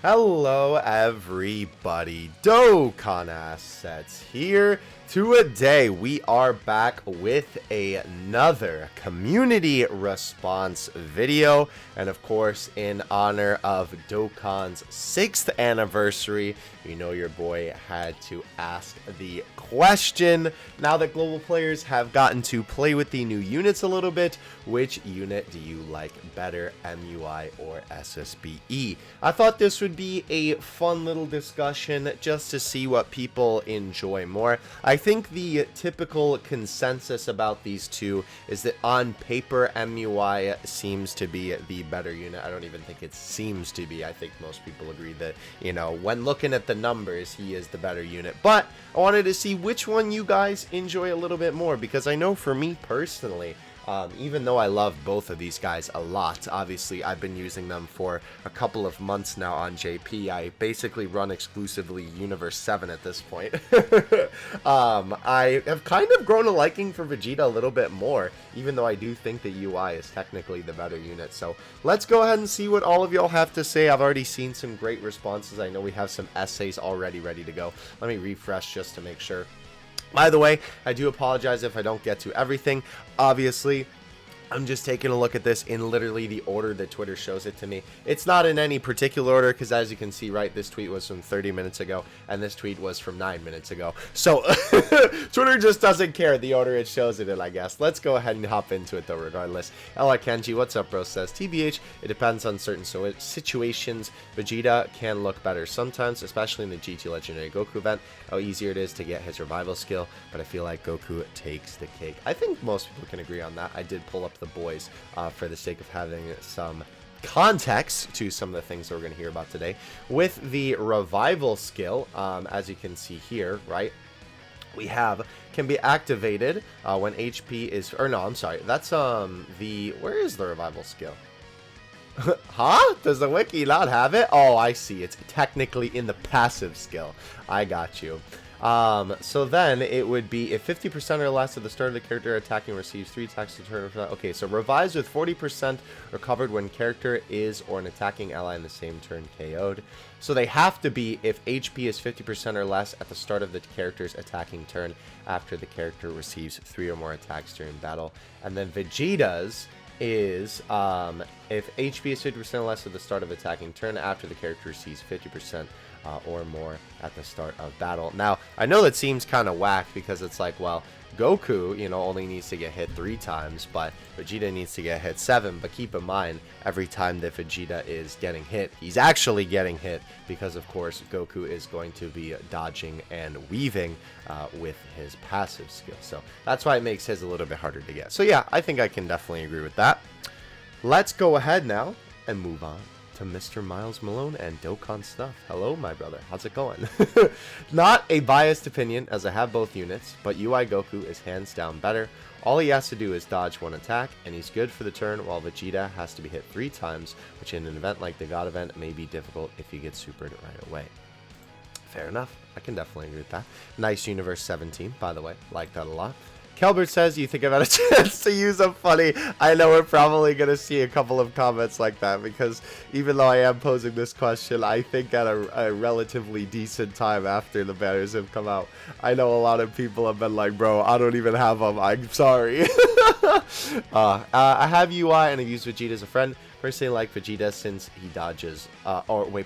Hello everybody, Dokkan Assets here. Today we are back with another community response video, and of course in honor of Dokkan's 6th anniversary, you know your boy had to ask the question. Now that global players have gotten to play with the new units a little bit, which unit do you like better, MUI or SSBE? I thought this would be a fun little discussion just to see what people enjoy more. I think the typical consensus about these two is that on paper MUI seems to be the better unit. I don't even think it seems to be. I think most people agree that, you know, when looking at the numbers, he is the better unit. But I wanted to see which one you guys enjoy a little bit more, because I know for me personally, even though I love both of these guys a lot, obviously I've been using them for a couple of months now on JP. I basically run exclusively Universe 7 at this point. I have kind of grown a liking for Vegeta a little bit more, even though I do think that UI is technically the better unit. So let's go ahead and see what all of y'all have to say. I've already seen some great responses. I know we have some essays already ready to go. Let me refresh just to make sure. By the way, I do apologize if I don't get to everything. Obviously, I'm just taking a look at this in literally the order that Twitter shows it to me. It's not in any particular order because, as you can see, right, this tweet was from 30 minutes ago and this tweet was from 9 minutes ago. So Twitter just doesn't care the order it shows it in, I guess. Let's go ahead and hop into it though regardless. Ella Kenji, what's up, bro, says, TBH, it depends on certain situations. Vegeta can look better sometimes, especially in the GT Legendary Goku event, how easier it is to get his revival skill, but I feel like Goku takes the cake. I think most people can agree on that. I did pull up the boys for the sake of having some context to some of the things that we're going to hear about today. With the revival skill, as you can see here, right, we have can be activated when HP is, or no, I'm sorry, that's where is the revival skill? Huh? Does the wiki not have it? Oh, I see. It's technically in the passive skill. I got you. So then it would be if 50% or less at the start of the character attacking receives 3 attacks to turn. Okay, so revives with 40% recovered when character is or an attacking ally in the same turn KO'd. So they have to be if HP is 50% or less at the start of the character's attacking turn after the character receives 3 or more attacks during battle. And then Vegeta's is if HP is 50% or less at the start of attacking turn after the character receives 50% or more at the start of battle. Now, I know that seems kind of whack because it's like, well, Goku, you know, only needs to get hit 3 times, but Vegeta needs to get hit 7. But keep in mind, every time that Vegeta is getting hit, he's actually getting hit because, of course, Goku is going to be dodging and weaving with his passive skill. So that's why it makes his a little bit harder to get. So yeah, I think I can definitely agree with that. Let's go ahead now and move on to Mr. Miles Malone and Dokkan Stuff. Hello, my brother. How's it going? Not a biased opinion, as I have both units, but UI Goku is hands down better. All he has to do is dodge 1 attack, and he's good for the turn, while Vegeta has to be hit 3 times, which in an event like the God event may be difficult if he gets supered right away. Fair enough. I can definitely agree with that. Nice Universe 17, by the way. Like that a lot. Kelbert says, you think I've had a chance to use a funny? I know we're probably going to see a couple of comments like that, because even though I am posing this question, I think at a relatively decent time after the banners have come out. I know a lot of people have been like, bro, I don't even have them. I'm sorry. I have UI and I use Vegeta as a friend. Personally, I like Vegeta since he dodges.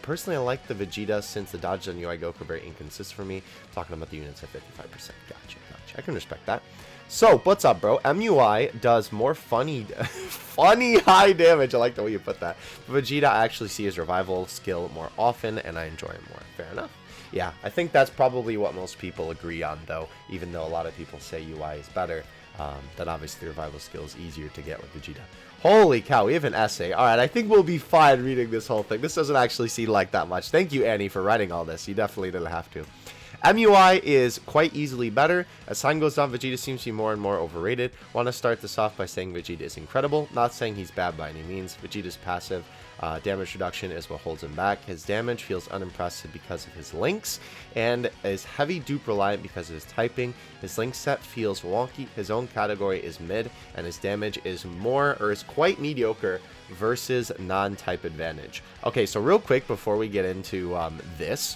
Personally, I like the Vegeta since the dodges on UI Goku are very inconsistent for me. Talking about the units at 55%. Gotcha. I can respect that. So, what's up, bro? MUI does more funny high damage. I like the way you put that. Vegeta, I actually see his revival skill more often, and I enjoy him more. Fair enough. Yeah, I think that's probably what most people agree on, though, even though a lot of people say UI is better. That obviously the revival skill is easier to get with Vegeta. Holy cow, we have an essay. Alright, I think we'll be fine reading this whole thing. This doesn't actually seem like that much. Thank you, Annie, for writing all this. You definitely didn't have to. MUI is quite easily better. As time goes on, Vegeta seems to be more and more overrated. Want to start this off by saying Vegeta is incredible. Not saying he's bad by any means. Vegeta's passive damage reduction is what holds him back. His damage feels unimpressive because of his links, and is heavy dupe reliant because of his typing. His link set feels wonky. His own category is mid, and his damage is quite mediocre versus non-type advantage. Okay, so real quick before we get into this,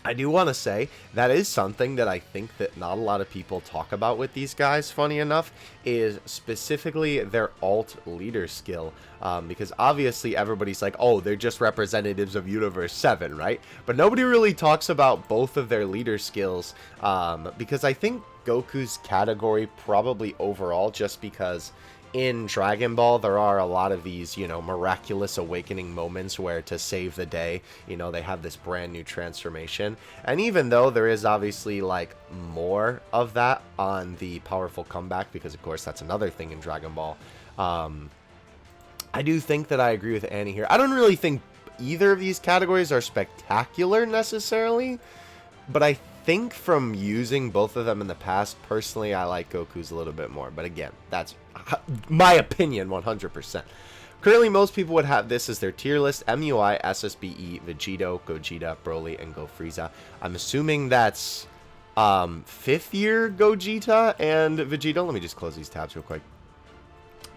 I do want to say that is something that I think that not a lot of people talk about with these guys, funny enough, is specifically their alt leader skill. Because obviously everybody's like, oh, they're just representatives of Universe 7, right? But nobody really talks about both of their leader skills, because I think Goku's category probably overall, just because in Dragon Ball, there are a lot of these, you know, miraculous awakening moments where to save the day, you know, they have this brand new transformation. And even though there is obviously like more of that on the powerful comeback, because of course that's another thing in Dragon Ball, I do think that I agree with Annie here. I don't really think either of these categories are spectacular necessarily, but I think from using both of them in the past, personally, I like Goku's a little bit more. But again, that's my opinion 100%. Currently, most people would have this as their tier list: MUI, SSBE, Vegeta, Gogeta, Broly, and Go Frieza. I'm assuming that's 5th year Gogeta and Vegeta. Let me just close these tabs real quick.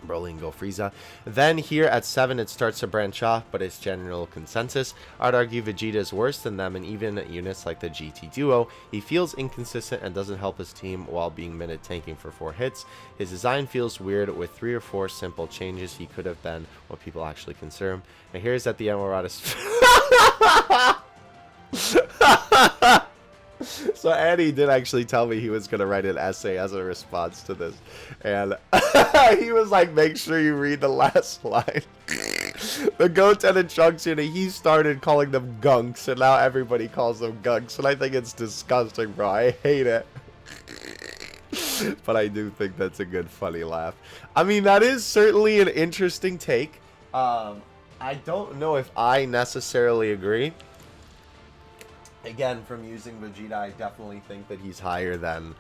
Broly and Go Frieza. Then here at 7 it starts to branch off, but it's general consensus. I'd argue Vegeta is worse than them, and even units like the GT Duo. He feels inconsistent and doesn't help his team while being minute tanking for 4 hits. His design feels weird with 3 or 4 simple changes. He could have been what people actually consider him. And here's at the Emiratis. So Annie did actually tell me he was going to write an essay as a response to this. And he was like, make sure you read the last line. The Goten and Trunks unit, he started calling them gunks, and now everybody calls them gunks. And I think it's disgusting, bro. I hate it. But I do think that's a good, funny laugh. I mean, that is certainly an interesting take. I don't know if I necessarily agree. Again, from using Vegeta, I definitely think that he's higher than,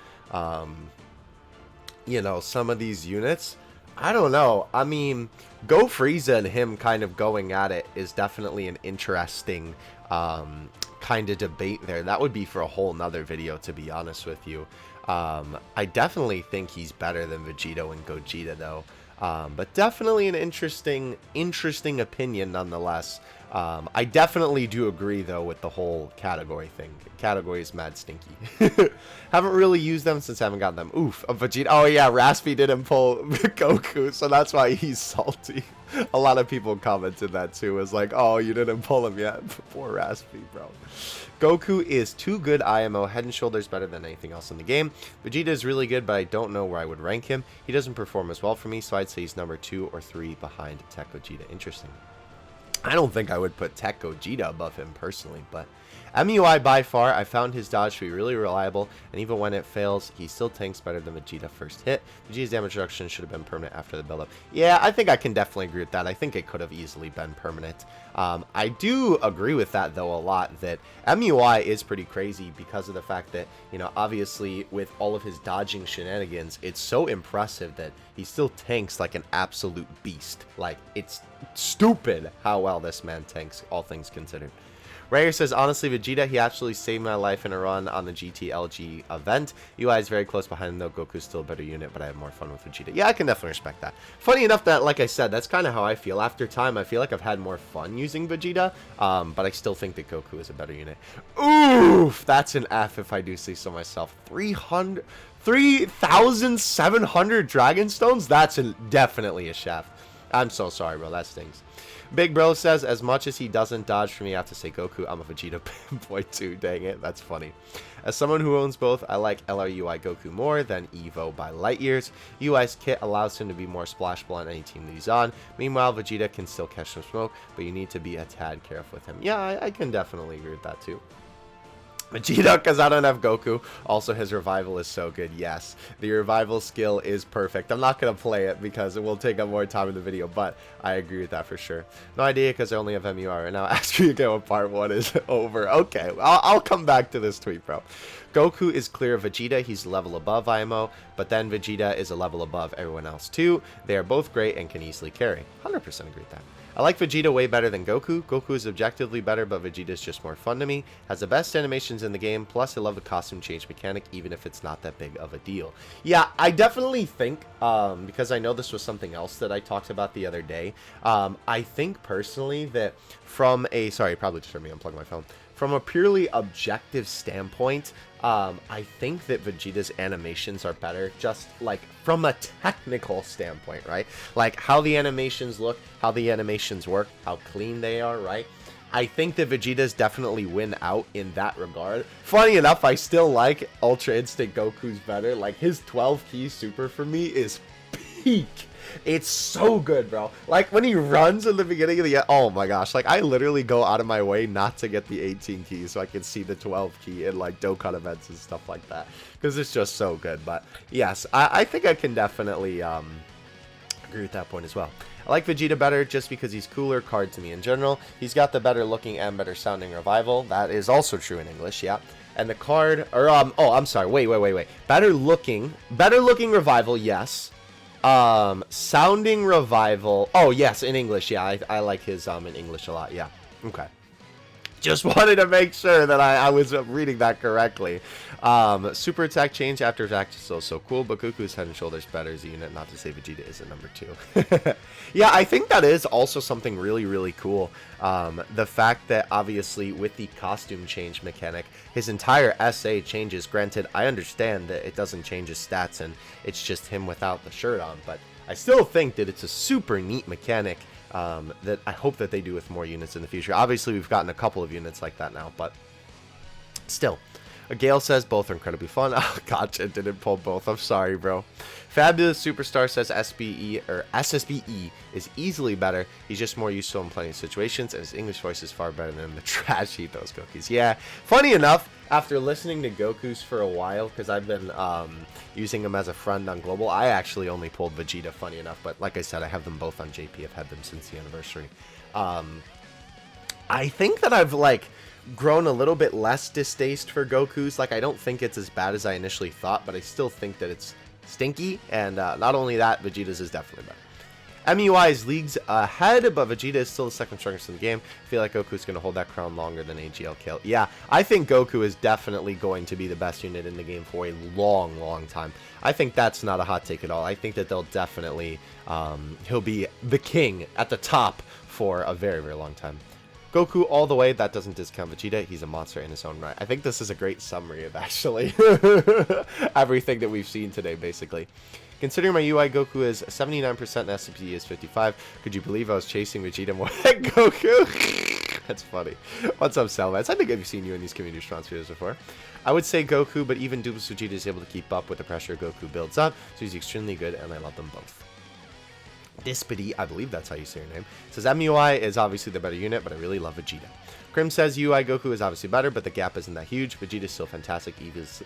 you know, some of these units. I don't know. I mean, Go Frieza and him kind of going at it is definitely an interesting kind of debate there. That would be for a whole nother video, to be honest with you. I definitely think he's better than Vegeta and Gogeta, though. But definitely an interesting opinion nonetheless. I definitely do agree, though, with the whole category thing. Category is mad stinky. Haven't really used them since I haven't gotten them. Oof, a Vegeta. Oh, yeah, Raspy didn't pull Goku, so that's why he's salty. A lot of people commented that, too. It was like, oh, you didn't pull him yet. Poor Raspy, bro. Goku is too good IMO, head and shoulders better than anything else in the game. Vegeta is really good, but I don't know where I would rank him. He doesn't perform as well for me, so I'd say he's number 2 or 3 behind Tech Gogeta. Interesting. I don't think I would put Tech Gogeta above him personally, but MUI by far, I found his dodge to be really reliable, and even when it fails, he still tanks better than Vegeta first hit. Vegeta's damage reduction should have been permanent after the build-up. Yeah, I think I can definitely agree with that. I think it could have easily been permanent. I do agree with that, though, a lot, that MUI is pretty crazy because of the fact that, you know, obviously with all of his dodging shenanigans, it's so impressive that he still tanks like an absolute beast. Like, it's stupid how well this man tanks, all things considered. Rayer says, honestly, Vegeta, he actually saved my life in a run on the GTLG event. UI is very close behind him, though. Goku's still a better unit, but I have more fun with Vegeta. Yeah, I can definitely respect that. Funny enough that, like I said, that's kind of how I feel. After time, I feel like I've had more fun using Vegeta, but I still think that Goku is a better unit. Oof! That's an F if I do say so myself. 3,700 Dragon Stones? That's definitely a shaft. I'm so sorry, bro. That stings. Big Bro says, as much as he doesn't dodge for me, I have to say Goku. I'm a Vegeta boy too. Dang it. That's funny. As someone who owns both, I like LRUI Goku more than Evo by light years. UI's kit allows him to be more splashable on any team that he's on. Meanwhile, Vegeta can still catch some smoke, but you need to be a tad careful with him. Yeah, I can definitely agree with that too. Vegeta, because I don't have Goku. Also, his revival is so good. Yes, the revival skill is perfect. I'm not going to play it because it will take up more time in the video, but I agree with that for sure. No idea because I only have MUI right now. Ask me again when part 1 is over. Okay, I'll come back to this tweet, bro. Goku is clear of Vegeta. He's a level above IMO, but then Vegeta is a level above everyone else too. They are both great and can easily carry. 100% agree with that. I like Vegeta way better than Goku. Goku is objectively better, but Vegeta is just more fun to me. Has the best animations in the game, plus I love the costume change mechanic, even if it's not that big of a deal. Yeah, I definitely think, because I know this was something else that I talked about the other day, I think personally that from a, sorry, probably just heard me unplug my phone. From a purely objective standpoint, I think that Vegeta's animations are better, just like from a technical standpoint, right? Like how the animations look, how the animations work, how clean they are, right? I think that Vegeta's definitely win out in that regard. Funny enough, I still like Ultra Instinct Goku's better. Like his 12 key super for me is peak. It's so good, bro. Like when he runs in the beginning of the, oh my gosh, like I literally go out of my way not to get the 18 keys so I can see the 12 key in like Dokkan events and stuff like that, because it's just so good. But yes, I think I can definitely agree with that point as well. I like Vegeta better just because he's cooler card to me in general. He's got the better looking and better sounding revival. That is also true in English, yeah. And the card, or oh, I'm sorry, wait. Better looking revival, yes. Sounding revival. Oh, yes, in English. Yeah, I like his in English a lot. Yeah. Okay. Just wanted to make sure that I was reading that correctly. Super attack change after attack is still so cool, but Goku's head and shoulders better as a unit, not to say Vegeta isn't number 2. Yeah, I think that is also something really, really cool. The fact that obviously with the costume change mechanic, his entire SA changes. Granted, I understand that it doesn't change his stats and it's just him without the shirt on, but I still think that it's a super neat mechanic that I hope that they do with more units in the future. Obviously, we've gotten a couple of units like that now, but still. Gale says both are incredibly fun. Oh, gotcha. Didn't pull both. I'm sorry, bro. Fabulous Superstar says SSBE is easily better. He's just more useful in plenty of situations, and his English voice is far better than the trash he throws cookies. Yeah, funny enough, after listening to Goku's for a while, because I've been using him as a friend on Global, I actually only pulled Vegeta, funny enough, but like I said, I have them both on JP. I've had them since the anniversary. I think that I've, like, grown a little bit less distaste for Goku's. Like, I don't think it's as bad as I initially thought, but I still think that it's stinky, and not only that, Vegeta's is definitely better. MUI is leagues ahead, but Vegeta is still the second strongest in the game. I feel like Goku's going to hold that crown longer than AGL Kale. Yeah, I think Goku is definitely going to be the best unit in the game for a long, long time. I think that's not a hot take at all. I think that they'll definitely, he'll be the king at the top for a very, very long time. Goku all the way, that doesn't discount Vegeta. He's a monster in his own right. I think this is a great summary of actually everything that we've seen today, basically. Considering my UI Goku is 79% and SSBE is 55, could you believe I was chasing Vegeta more than Goku? That's funny. What's up, Salvats? I think I've seen you in these community response videos before. I would say Goku, but even Duplicate Vegeta is able to keep up with the pressure Goku builds up, so he's extremely good, and I love them both. Dispity, I believe that's how you say your name, says MUI is obviously the better unit, but I really love Vegeta. Krim says UI Goku is obviously better, but the gap isn't that huge. Vegeta is still fantastic,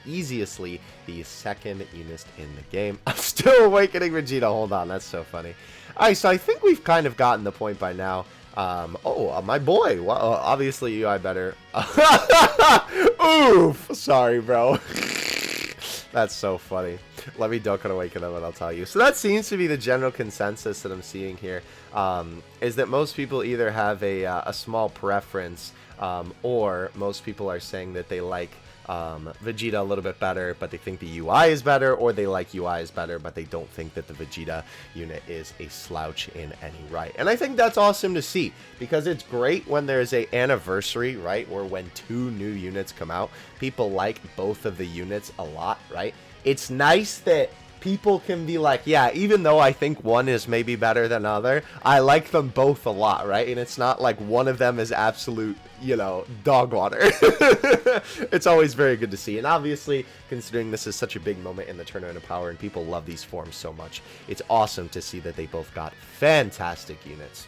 easiestly the second unit in the game. I'm still awakening Vegeta. Hold on, that's so funny. Alright, so I think we've kind of gotten the point by now. My boy. Well, obviously UI better. Oof. Sorry, bro. That's so funny. Let me Dokkan awaken them and I'll tell you. So that seems to be the general consensus that I'm seeing here, is that most people either have a small preference, or most people are saying that they like Vegeta a little bit better, but they think the UI is better, or they like UI is better, but they don't think that the Vegeta unit is a slouch in any right. And I think that's awesome to see, because it's great when there's a anniversary, right, or when 2 new units come out. People like both of the units a lot, right? It's nice that people can be like, yeah, even though I think one is maybe better than other, I like them both a lot, right? And it's not like one of them is absolute, you know, dog water. It's always very good to see. And obviously, considering this is such a big moment in the Tournament of Power and people love these forms so much, it's awesome to see that they both got fantastic units.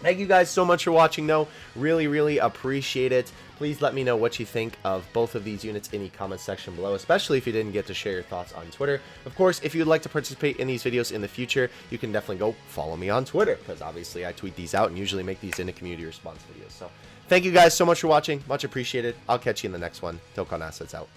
Thank you guys so much for watching, though. Really appreciate it. Please let me know what you think of both of these units in the comment section below, especially if you didn't get to share your thoughts on Twitter. Of course, if you'd like to participate in these videos in the future, you can definitely go follow me on Twitter, because obviously I tweet these out and usually make these into community response videos. So thank you guys so much for watching. Much appreciated. I'll catch you in the next one. Dokkan Assets out.